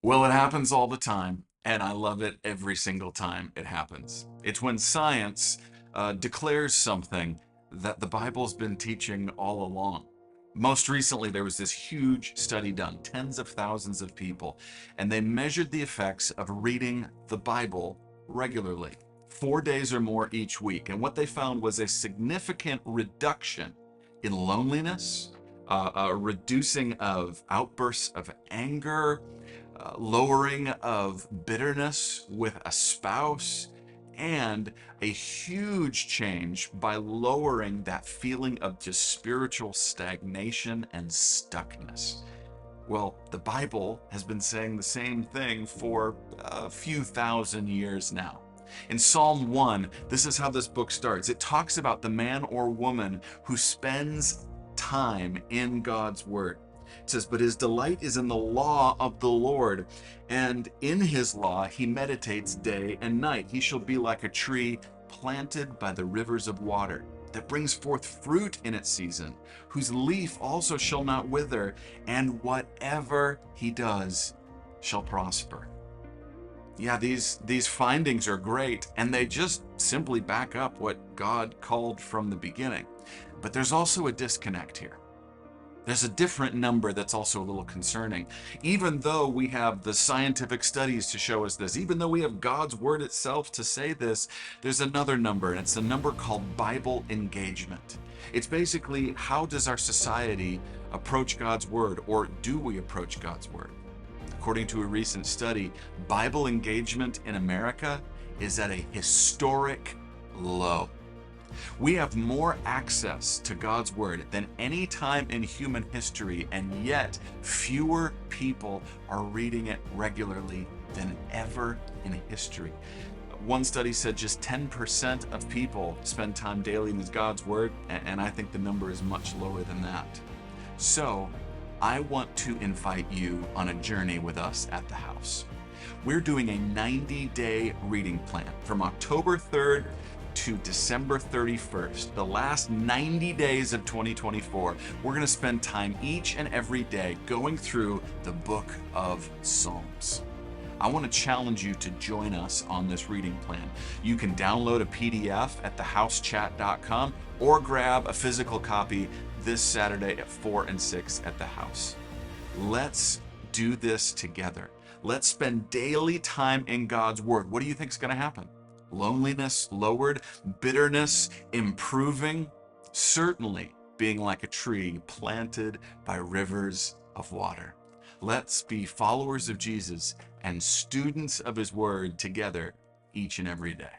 Well, it happens all the time, and I love it every single time it happens. It's when science declares something that the Bible's been teaching all along. Most recently, there was this huge study done, tens of thousands of people, and they measured the effects of reading the Bible regularly, 4 days or more each week. And what they found was a significant reduction in loneliness, a reducing of outbursts of anger, lowering of bitterness with a spouse, and a huge change by lowering that feeling of just spiritual stagnation and stuckness. Well, the Bible has been saying the same thing for a few thousand years now. In Psalm 1, this is how this book starts. It talks about the man or woman who spends time in God's Word. It says, "But his delight is in the law of the Lord, and in his law he meditates day and night. He shall be like a tree planted by the rivers of water, that brings forth fruit in its season, whose leaf also shall not wither, and whatever he does shall prosper." Yeah, these findings are great, and they just simply back up what God called from the beginning. But there's also a disconnect here. There's a different number that's also a little concerning. Even though we have the scientific studies to show us this, even though we have God's word itself to say this, there's another number, and it's a number called Bible engagement. It's basically, how does our society approach God's word, or do we approach God's word? According to a recent study, Bible engagement in America is at a historic low. We have more access to God's Word than any time in human history, and yet fewer people are reading it regularly than ever in history. One study said just 10% of people spend time daily with God's Word, and I think the number is much lower than that. So, I want to invite you on a journey with us at the house. We're doing a 90-day reading plan from October 3rd to December 31st, the last 90 days of 2024. We're going to spend time each and every day going through the book of Psalms. I want to challenge you to join us on this reading plan. You can download a PDF at thehousechat.com or grab a physical copy this Saturday at 4 and 6 at the house. Let's do this together. Let's spend daily time in God's Word. What do you think is going to happen? Loneliness lowered, bitterness improving, certainly being like a tree planted by rivers of water. Let's be followers of Jesus and students of his word together each and every day.